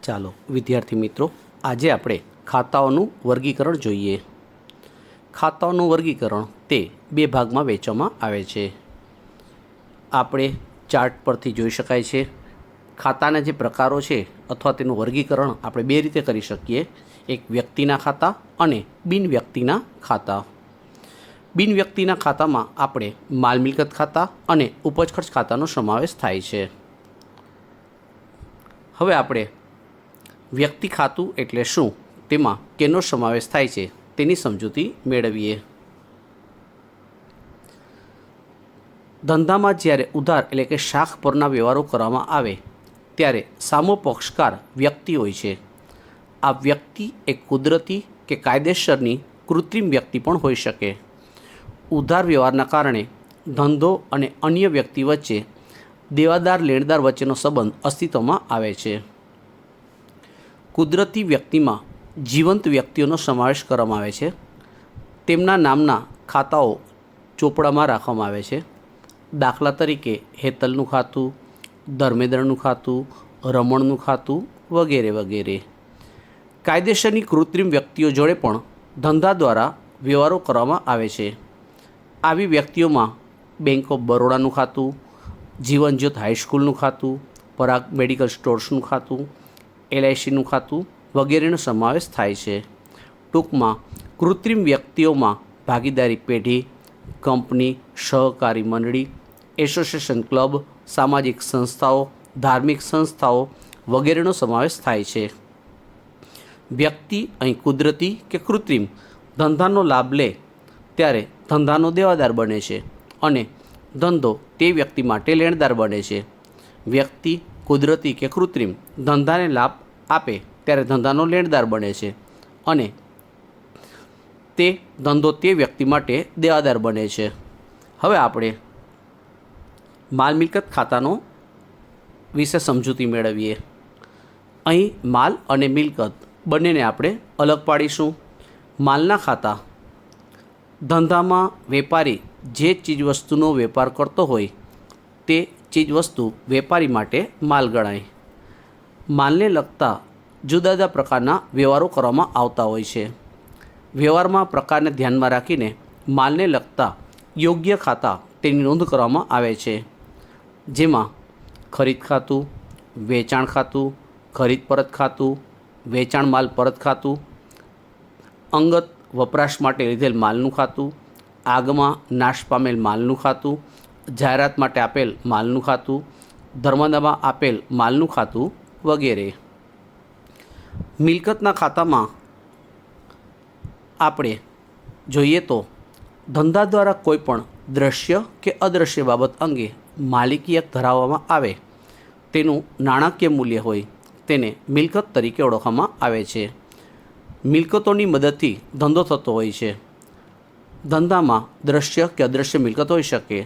ચાલો વિદ્યાર્થી મિત્રો, આજે આપણે ખાતાઓનું વર્ગીકરણ જોઈએ. ખાતાઓનું વર્ગીકરણ તે બે ભાગમાં વહેંચવામાં આવે છે. આપણે ચાર્ટ પરથી જોઈ શકાય છે. ખાતાના જે પ્રકારો છે અથવા તેનું વર્ગીકરણ આપણે બે રીતે કરી શકીએ. એક વ્યક્તિના ખાતા અને બિનવ્યક્તિના ખાતા. બિનવ્યક્તિના ખાતામાં આપણે માલ મિલકત ખાતા અને ઉપજ ખર્ચ ખાતાનો સમાવેશ થાય છે. હવે આપણે વ્યક્તિ ખાતું એટલે શું, તેમાં કેનો સમાવેશ થાય છે તેની સમજૂતી મેળવીએ. ધંધામાં જ્યારે ઉધાર એટલે કે શાખ પરના વ્યવહારો કરવામાં આવે ત્યારે સામો પક્ષકાર વ્યક્તિ હોય છે. આ વ્યક્તિ એક કુદરતી કે કાયદેસરની કૃત્રિમ વ્યક્તિ પણ હોઈ શકે. ઉધાર વ્યવહારના કારણે ધંધો અને અન્ય વ્યક્તિ વચ્ચે દેવાદાર લેણદાર વચ્ચેનો સંબંધ અસ્તિત્વમાં આવે છે. કુદરતી વ્યક્તિમાં જીવંત વ્યક્તિઓનો સમાવેશ કરવામાં આવે છે. તેમના નામના ખાતાઓ ચોપડામાં રાખવામાં આવે છે. દાખલા તરીકે હેતલનું ખાતું, ધર્મેન્દ્રનું ખાતું, રમણનું ખાતું વગેરે વગેરે. કાયદેસરની કૃત્રિમ વ્યક્તિઓ જોડે પણ ધંધા દ્વારા વ્યવહારો કરવામાં આવે છે. આવી વ્યક્તિઓમાં બેંક ઓફ બરોડાનું ખાતું, જીવનજ્યોત હાઈસ્કૂલનું ખાતું, પરાગ મેડિકલ સ્ટોર્સનું ખાતું, LICનું ખાતું વગેરેનો સમાવેશ થાય છે. ટૂંકમાં કૃત્રિમ વ્યક્તિઓમાં ભાગીદારી પેઢી, કંપની, સહકારી મંડળી, એસોસિએશન ક્લબ, સામાજિક સંસ્થાઓ, ધાર્મિક સંસ્થાઓ વગેરેનો સમાવેશ થાય છે. વ્યક્તિ અહીં કુદરતી કે કૃત્રિમ ધંધાનો લાભ લે ત્યારે ધંધાનો દેવાદાર બને છે અને ધંધો તે વ્યક્તિ માટે લેણદાર બને છે. વ્યક્તિ કુદરતી કે કૃત્રિમ ધંધાને લાભ આપે ત્યારે ધંધાનો લેણદાર બને છે અને તે ધંધો તે વ્યક્તિ માટે દેવાદાર બને છે. હવે આપણે માલ મિલકત ખાતાનો વિશે સમજૂતી મેળવીએ. અહીં માલ અને મિલકત બંનેને આપણે અલગ પાડીશું. માલના ખાતા: ધંધામાં વેપારી જે ચીજવસ્તુનો વેપાર કરતો હોય તે ચીજવસ્તુ વેપારી માટે માલ ગણાય. માલને લગતા જુદા જુદા પ્રકારના વ્યવહારો કરવામાં આવતા હોય છે. વ્યવહારમાં પ્રકારને ધ્યાનમાં રાખીને માલને લગતા યોગ્ય ખાતા તેની નોંધ કરવામાં આવે છે. જેમાં ખરીદ ખાતું, વેચાણ ખાતું, ખરીદ પરત ખાતું, વેચાણ માલ પરત ખાતું, અંગત વપરાશ માટે લીધેલ માલનું ખાતું, આગમાં નાશ પામેલ માલનું ખાતું, જાહેરાત માટે આપેલ માલનું ખાતું, ધર્મદામાં આપેલ માલનું ખાતું વગેરે. મિલકતના ખાતામાં આપણે જોઈએ તો ધંધા દ્વારા કોઈ પણ દ્રશ્ય કે અદૃશ્ય બાબત અંગે માલિકી હક ધરાવવામાં આવે તેનું નાણાકીય મૂલ્ય હોય તેને મિલકત તરીકે ઓળખવામાં આવે છે. મિલકતોની મદદથી ધંધો થતો હોય છે. ધંધામાં દ્રશ્ય કે અદૃશ્ય મિલકત હોઈ શકે.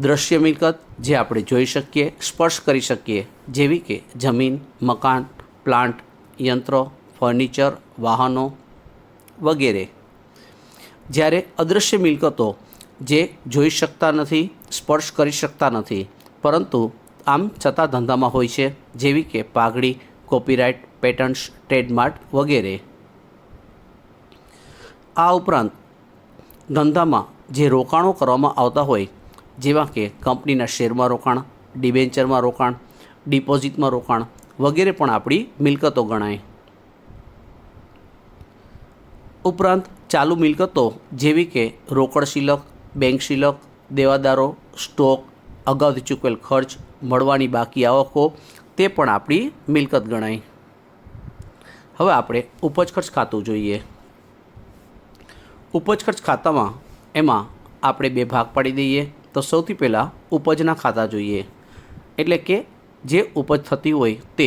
દ્રશ્ય મિલકત જે આપણે જોઈ શકીએ, સ્પર્શ કરી શકીએ, જેવી કે જમીન, મકાન, પ્લાન્ટ, યંત્રો, ફર્નિચર, વાહનો વગેરે. જ્યારે અદૃશ્ય મિલકતો જે જોઈ શકતા નથી, સ્પર્શ કરી શકતા નથી, પરંતુ આમ છતાં ધંધામાં હોય છે, જેવી કે પાઘડી, કોપીરાઇટ, પેટન્ટ્સ, ટ્રેડમાર્ક વગેરે. આ ઉપરાંત ધંધામાં જે રોકાણો કરવામાં આવતા હોય, જેવા કે કંપનીના શેરમાં રોકાણ, ડિબેન્ચરમાં રોકાણ, ડિપોઝિટમાં રોકાણ વગેરે પણ આપણી મિલકતો ગણાય. ઉપરાંત ચાલુ મિલકતો જેવી કે રોકડ શિલક, બેંક શિલક, દેવાદારો, સ્ટોક, અગાઉથી ચૂકવેલ ખર્ચ, મળવાની બાકી આવકો તે પણ આપણી મિલકત ગણાય. હવે આપણે ઉપજ ખર્ચ ખાતું જોઈએ. ઉપજ ખર્ચ ખાતામાં એમાં આપણે બે ભાગ પાડી દઈએ. તો સૌથી પહેલાં ઉપજના ખાતા જોઈએ, એટલે કે જે ઉપજ થતી હોય તે,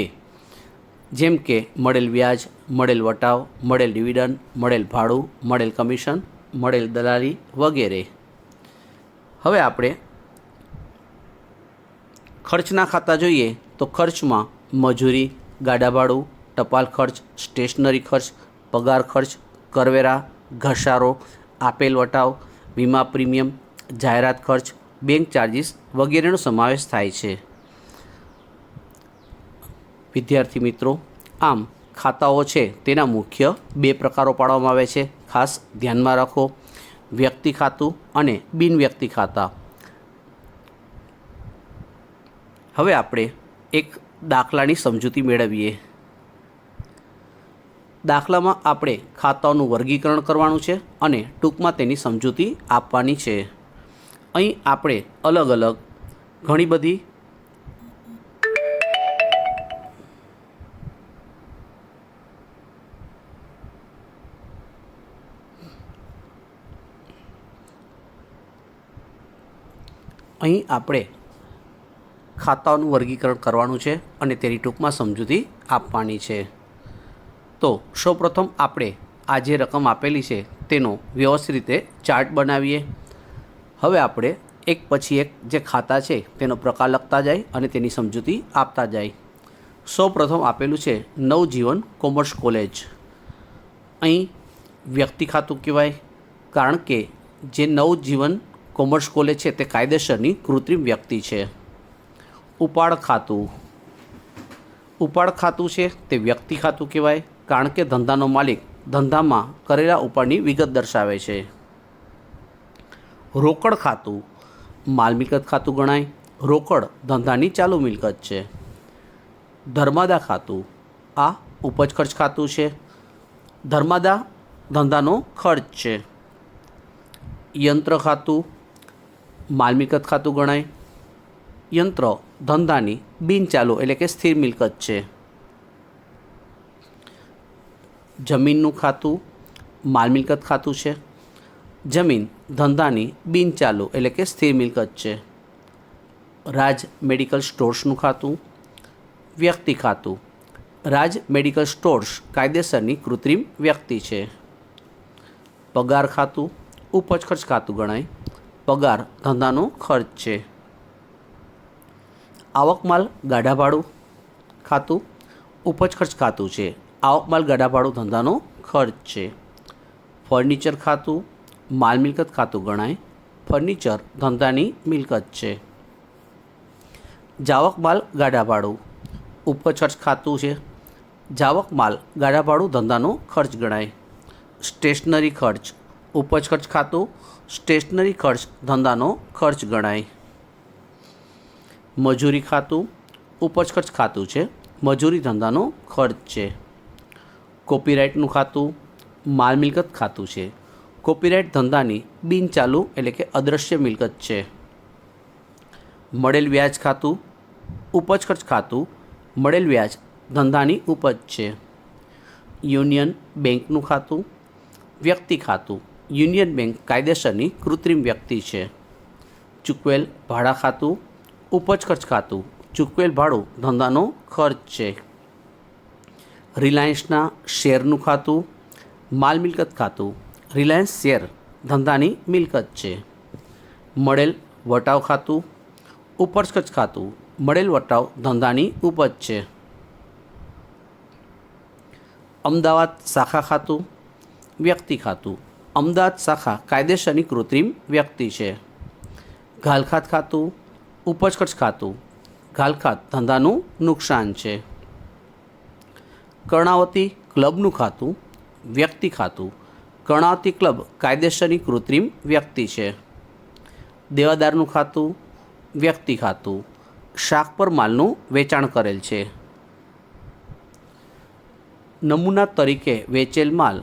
જેમ કે મળેલ વ્યાજ, મળેલ વટાવ, મળેલ ડિવિડન્ડ, મળેલ ભાડું, મળેલ કમિશન, મળેલ દલાલી વગેરે. હવે આપણે ખર્ચના ખાતા જોઈએ તો ખર્ચમાં મજૂરી, ગાડા ભાડું, ટપાલ ખર્ચ, સ્ટેશનરી ખર્ચ, પગાર ખર્ચ, કરવેરા, ઘસારો, આપેલ વટાવ, વીમા પ્રીમિયમ, જાહેરાત ખર્ચ, બેંક ચાર્જીસ વગેરેનો સમાવેશ થાય છે. વિદ્યાર્થી મિત્રો, આમ ખાતાઓ છે તેના મુખ્ય બે પ્રકારો પાડવામાં આવે છે, ખાસ ધ્યાનમાં રાખો, વ્યક્તિ ખાતું અને બિન વ્યક્તિ ખાતા. હવે આપણે એક દાખલાની સમજૂતી મેળવીએ. દાખલામાં આપણે ખાતાઓનું વર્ગીકરણ કરવાનું છે અને ટૂંકમાં તેની સમજૂતી આપવાની છે. અહીં આપણે અલગ અલગ ઘણી બધી ખાતાઓનું વર્ગીકરણ કરવાનું છે અને તેની ટૂંકમાં સમજૂતી આપવાની છે. તો સૌપ્રથમ આપણે આ જે રકમ આપેલી છે તેનો વ્યવસ્થિત રીતે ચાર્ટ બનાવીએ. હવે આપણે એક પછી એક જે ખાતા છે તેનો પ્રકાર લખતા જાય અને તેની સમજૂતી આપતા જાય. સૌપ્રથમ આપેલું છે નવજીવન કોમર્સ કોલેજ. અહીં વ્યક્તિ ખાતું કહેવાય, કારણ કે જે નવજીવન કોમર્સ કોલેજ છે તે કાયદેસરની કૃત્રિમ વ્યક્તિ છે. ઉપાડ ખાતું છે તે વ્યક્તિ ખાતું કહેવાય, કારણ કે ધંધાનો માલિક ધંધામાં કરેલા ઉપાડની વિગત દર્શાવે છે. રોકડ ખાતું માલ મિલકત ખાતું ગણાય. રોકડ ધંધાની ચાલુ મિલકત છે. ધર્માદા ખાતું આ ઉપજ ખર્ચ ખાતું છે. ધર્માદા ધંધાનો ખર્ચ છે. યંત્ર ખાતું માલ મિલકત ખાતું ગણાય. યંત્ર ધંધાની બિનચાલુ એટલે કે સ્થિર મિલકત છે. જમીનનું ખાતું માલ મિલકત ખાતું છે. જમીન ધંધાની બિનચાલુ એટલે કે સ્થિર મિલકત છે. રાજ મેડિકલ સ્ટોર્સનું ખાતું વ્યક્તિ ખાતું. રાજ મેડિકલ સ્ટોર્સ કાયદેસરની કૃત્રિમ વ્યક્તિ છે. પગાર ખાતું ઉપજ ખર્ચ ખાતું ગણાય. પગાર ધંધાનો ખર્ચ છે. આવક માલ ગાડા ભાડું ખાતું ઉપજ ખર્ચ ખાતું છે. આવક માલ ગાડા ભાડું ધંધાનો ખર્ચ છે. ફર્નિચર ખાતું માલ મિલકત ખાતું ગણાય. ફર્નિચર ધંધાની મિલકત છે. જાવક માલ ગાડા ભાડું ઉપજ ખર્ચ ખાતું છે. જાવક માલ ગાડા ભાડું ધંધાનો ખર્ચ ગણાય. સ્ટેશનરી ખર્ચ ઉપજ ખર્ચ ખાતું. સ્ટેશનરી ખર્ચ ધંધાનો ખર્ચ ગણાય. મજૂરી ખાતું ઉપજ ખર્ચ ખાતું છે. મજૂરી ધંધાનો ખર્ચ છે. કોપીરાઇટનું ખાતું માલ મિલકત ખાતું છે. કોપીરાઇટ ધંધાની બિનચાલુ એટલે કે અદૃશ્ય મિલકત છે. મળેલ વ્યાજ ખાતું ઉપજ ખર્ચ ખાતું. મળેલ વ્યાજ ધંધાની ઉપજ છે. યુનિયન બેંકનું ખાતું વ્યક્તિ ખાતું. યુનિયન બેંક કાયદેસરની કૃત્રિમ વ્યક્તિ છે. ચૂકવેલ ભાડા ખાતું ઉપજ ખર્ચ ખાતું. ચૂકવેલ ભાડું ધંધાનો ખર્ચ છે. રિલાયન્સના શેરનું ખાતું માલ મિલકત ખાતું. રિલાયન્સ શેર ધંધાની મિલકત છે. મળેલ વટાવ ખાતું ઉપજ ખર્ચ ખાતું. મળેલ વટાવ ધંધાની ઉપજ છે. અમદાવાદ શાખા ખાતું વ્યક્તિ ખાતું. અમદાવાદ શાખા કાયદેસરની કૃત્રિમ વ્યક્તિ છે. ઘાલખાત ખાતું ઉપજ ખર્ચ ખાતું. ઘાલખાત ધંધાનું નુકસાન છે. કર્ણાવતી ક્લબનું ખાતું વ્યક્તિ ખાતું. કર્ણાવતી ક્લબ કાયદેસરની કૃત્રિમ વ્યક્તિ છે. દેવાદારનું ખાતું વ્યક્તિ ખાતું. શાક પર માલનું વેચાણ કરેલ છે. નમૂના તરીકે વેચેલ માલ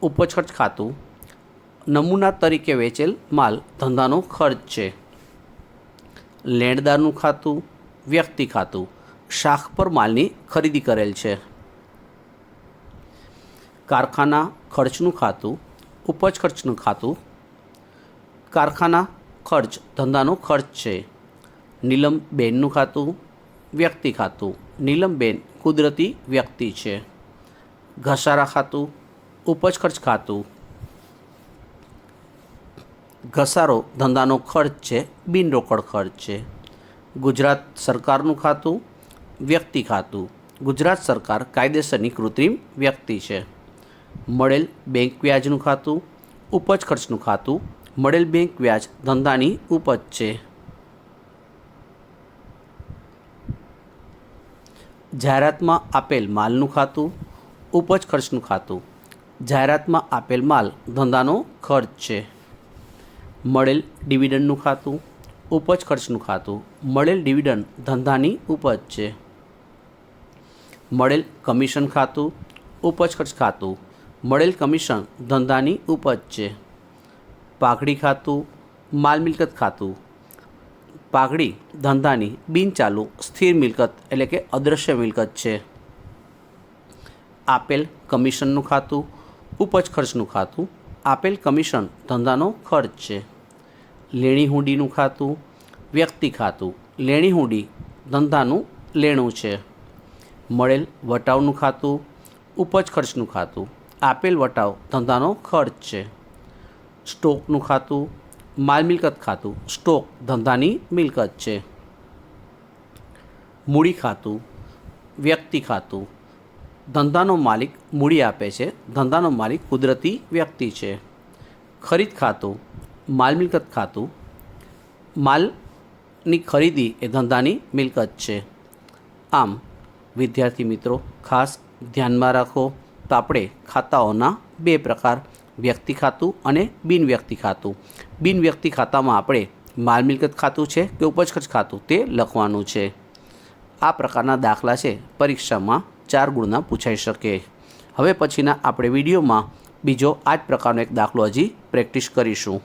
ઉપજ ખર્ચ ખાતું. નમૂના તરીકે વેચેલ માલ ધંધાનો ખર્ચ છે. લેણદારનું ખાતું વ્યક્તિ ખાતું. શાક પર માલની ખરીદી કરેલ છે. કારખાના ખર્ચનું ખાતું ઉપજ ખર્ચનું ખાતું. કારખાના ખર્ચ ધંધાનો ખર્ચ છે. નીલમબેનનું ખાતું વ્યક્તિ ખાતું. નીલમબેન કુદરતી વ્યક્તિ છે. ઘસારા ખાતું ઉપજ ખર્ચ ખાતું. ઘસારો ધંધાનો ખર્ચ છે. બિનરોકડ ખર્ચ છે. ગુજરાત સરકારનું ખાતું વ્યક્તિ ખાતું. ગુજરાત સરકાર કાયદેસરની કૃત્રિમ વ્યક્તિ છે. મળેલ બેંક વ્યાજનું ખાતું ઉપજ ખર્ચનું ખાતું. મળેલ બેંક વ્યાજ ધંધાની ઉપજ છે. જાહેરાતમાં આપેલ માલનું ખાતું, ઉપજ ખર્ચનું ખાતું. જાહેરાતમાં આપેલ માલ ધંધાનો ખર્ચ છે. મળેલ ડિવિડન્ડનું ખાતું, ઉપજ ખર્ચનું ખાતું. મળેલ ડિવિડન્ડ ધંધાની ઉપજ છે. મળેલ કમિશન ખાતું, ઉપજ ખર્ચ ખાતું. મળેલ કમિશન ધંધાની ઉપજ છે. પાઘડી ખાતું, માલ મિલકત ખાતું. પાઘડી ધંધાની બિનચાલુ સ્થિર મિલકત એટલે કે અદૃશ્ય મિલકત છે. આપેલ કમિશનનું ખાતું, ઉપજ ખર્ચનું ખાતું. આપેલ કમિશન ધંધાનો ખર્ચ છે. લેણી હુંડીનું ખાતું, વ્યક્તિ ખાતું. લેણી હુંડી ધંધાનું લેણું છે. મળેલ વટાવનું ખાતું, ઉપજ ખર્ચનું ખાતું. આપેલ વટાવ ધંધાનો ખર્ચ છે. સ્ટોકનું ખાતું, માલ મિલકત ખાતું. સ્ટોક ધંધાની મિલકત છે. મૂડી ખાતું, વ્યક્તિ ખાતું. ધંધાનો માલિક મૂડી આપે છે. ધંધાનો માલિક કુદરતી વ્યક્તિ છે. ખરીદ ખાતું, માલ મિલકત ખાતું. માલની ખરીદી એ ધંધાની મિલકત છે. આમ વિદ્યાર્થી મિત્રો ખાસ ધ્યાનમાં રાખો તો આપણે ખાતાઓના બે પ્રકાર, વ્યક્તિ ખાતું અને બિનવ્યક્તિ ખાતું. બિનવ્યક્તિ ખાતામાં આપણે માલ મિલકત ખાતું છે કે ઉપજ ખર્ચ ખાતું તે લખવાનું છે. આ પ્રકારના દાખલા છે પરીક્ષામાં 4 ગુણના પૂછાઈ શકે. હવે પછીના આપણે વિડીયોમાં બીજો આ જ પ્રકારનો એક દાખલો હજી પ્રેક્ટિસ કરીશું.